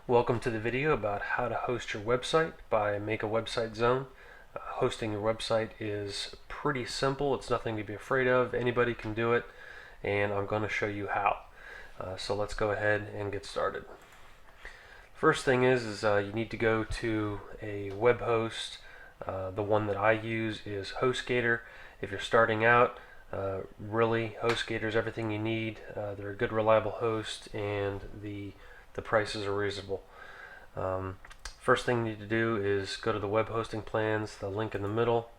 Welcome to the video about how to host your website by Make a Website Zone. Hosting your website is pretty simple. It's nothing to be afraid of. Anybody can do it, and I'm going to show you how. So let's go ahead and get started. First thing is you need to go to a web host. The one that I use is HostGator. If you're starting out, really HostGator is everything you need. They're a good, reliable host, and the prices are reasonable. First thing you need to do is go to the web hosting plans, the link in the middle,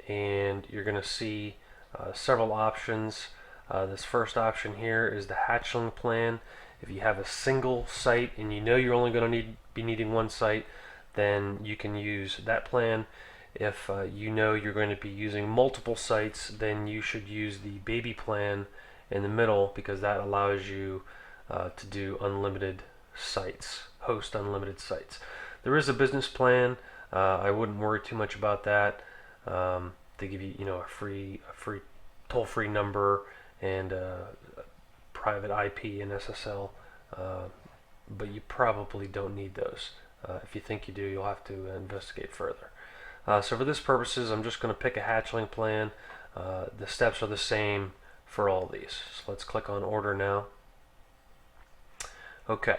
and you're going to see several options. This first option here is the Hatchling plan. If you have a single site and you know you're only going to be needing one site, then you can use that plan. If you know you're going to be using multiple sites, then you should use the baby plan in the middle, because that allows you to do unlimited sites, host unlimited sites. There is a business plan. I wouldn't worry too much about that. They give you, a free toll-free number and private IP and SSL, but you probably don't need those. If you think you do, you'll have to investigate further. So for this purposes, I'm just going to pick a Hatchling plan. The steps are the same for all these. So let's click on Order Now. Okay,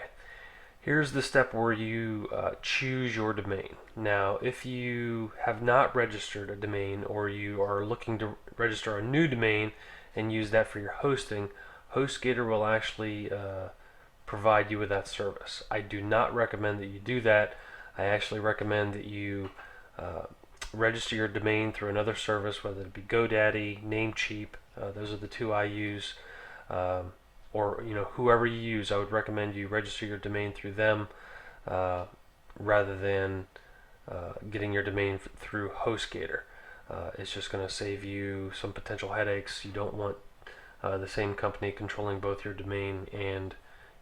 here's the step where you choose your domain. Now, if you have not registered a domain, or you are looking to register a new domain and use that for your hosting, HostGator will actually provide you with that service. I do not recommend that you do that. I actually recommend that you register your domain through another service, whether it be GoDaddy, Namecheap. Those are the two I use. Or whoever you use, I would recommend you register your domain through them rather than getting your domain through HostGator. It's just going to save you some potential headaches. You don't want the same company controlling both your domain and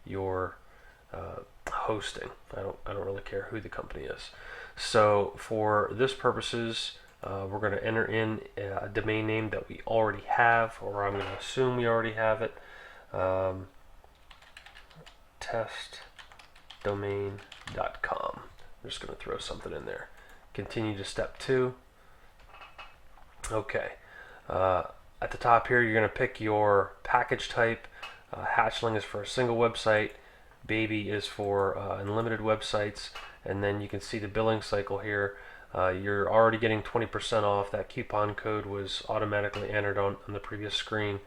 your hosting. I don't really care who the company is. So for this purposes, we're going to enter in a domain name that we already have, or I'm going to assume we already have it. Testdomain.com. I'm just going to throw something in there. Continue to step 2. Okay. At the top here, you're going to pick your package type. Hatchling is for a single website. Baby is for unlimited websites. And then you can see the billing cycle here. You're already getting 20% off. That coupon code was automatically entered on the previous screen.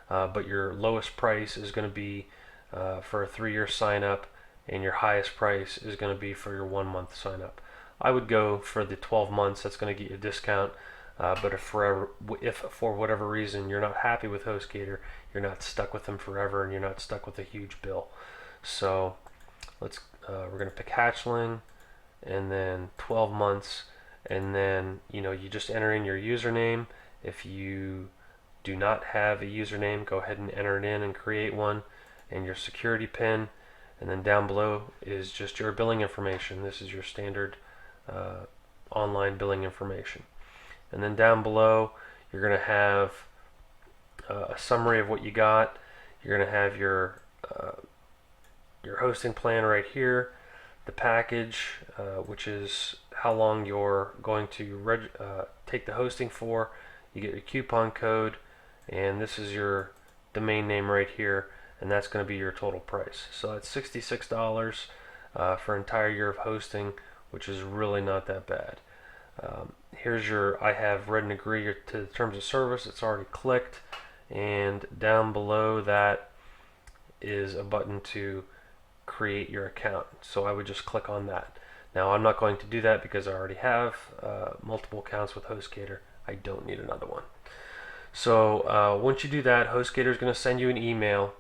But your lowest price is going to be for a 3-year sign up, and your highest price is going to be for your 1-month sign up. I would go for the 12 months. That's going to get you a discount. But if for whatever reason you're not happy with HostGator, you're not stuck with them forever, and you're not stuck with a huge bill. So we're going to pick Hatchling, and then 12 months, and then you just enter in your username. If you do not have a username, go ahead and enter it in and create one, and your security PIN. And then down below is just your billing information. This is your standard online billing information. And then down below, you're going to have a summary of what you got. You're going to have your hosting plan right here, the package, which is how long you're going to take the hosting for. You get your coupon code, and this is your domain name right here, and that's going to be your total price. So it's $66 for an entire year of hosting, which is really not that bad. Here's I have read and agree to the terms of service. It's already clicked, and down below that is a button to create your account. So I would just click on that. Now I'm not going to do that because I already have multiple accounts with HostGator. I don't need another one. So once you do that, HostGator is going to send you an email,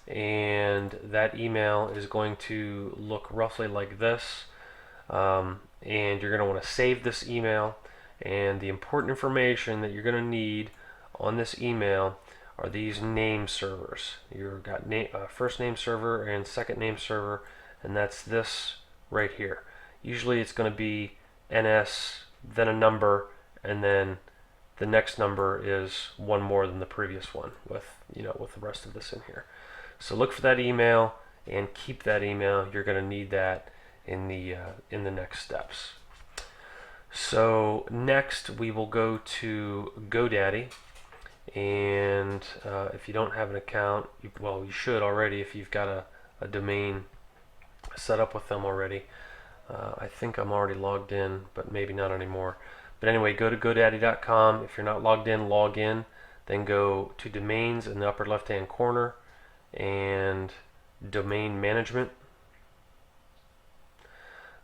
and that email is going to look roughly like this. And you're going to want to save this email, and the important information that you're going to need on this email are these name servers. You've got first name server and second name server, and that's this right here. Usually it's going to be NS, then a number, and then the next number is one more than the previous one with the rest of this in here. So look for that email and keep that email. You're going to need that in the next steps. So next we will go to GoDaddy, and if you don't have an account, well, you should already if you've got a domain set up with them already. I think I'm already logged in, but maybe not anymore. But anyway, go to GoDaddy.com. If you're not logged in, log in. Then go to Domains in the upper left-hand corner and Domain Management.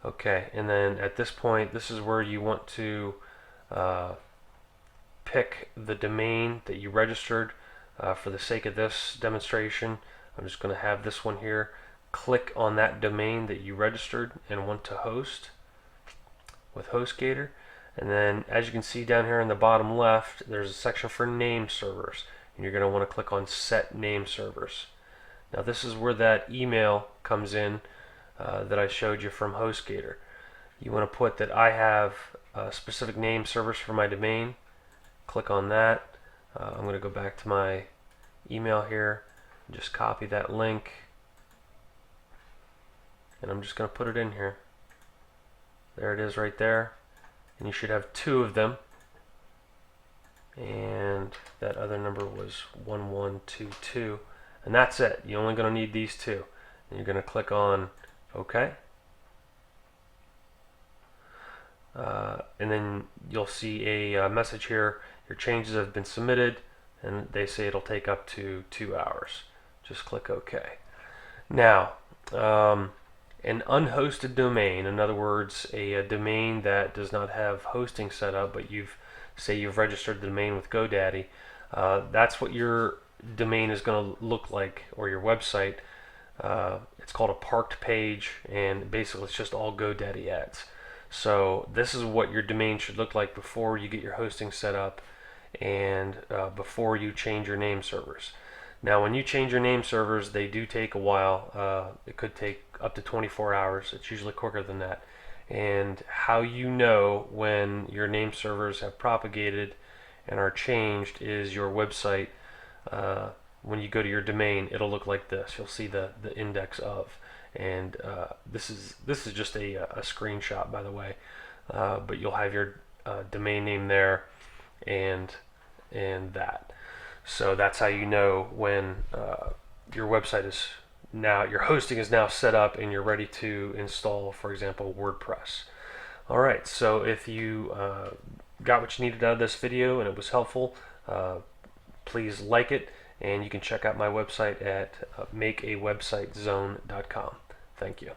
Okay, and then at this point, this is where you want to pick the domain that you registered. For the sake of this demonstration, I'm just going to have this one here. Click on that domain that you registered and want to host with HostGator. And then as you can see down here in the bottom left, there's a section for name servers. And you're going to want to click on Set Name Servers. Now this is where that email comes in that I showed you from HostGator. You want to put that I have specific name servers for my domain. Click on that. I'm going to go back to my email here, just copy that link, and I'm just going to put it in here. There it is right there, and you should have 2 of them, and that other number was 1122, and that's it. You're only going to need these 2, and you're going to click on OK. And then you'll see a message here. Your changes have been submitted, and they say it'll take up to 2 hours. Just click OK. Now, an unhosted domain, in other words, a domain that does not have hosting set up, but you've registered the domain with GoDaddy, that's what your domain is going to look like, or your website. It's called a parked page, and basically it's just all GoDaddy ads. So this is what your domain should look like before you get your hosting set up and before you change your name servers. Now when you change your name servers, they do take a while. It could take up to 24 hours. It's usually quicker than that. And how you know when your name servers have propagated and are changed is your website. When you go to your domain, it'll look like this. You'll see the index of. And this is just a screenshot, by the way, but you'll have your domain name there and that. So that's how you know when your website is now, your hosting is now set up and you're ready to install, for example, WordPress. All right, so if you got what you needed out of this video and it was helpful, please like it, and you can check out my website at makeawebsitezone.com. Thank you.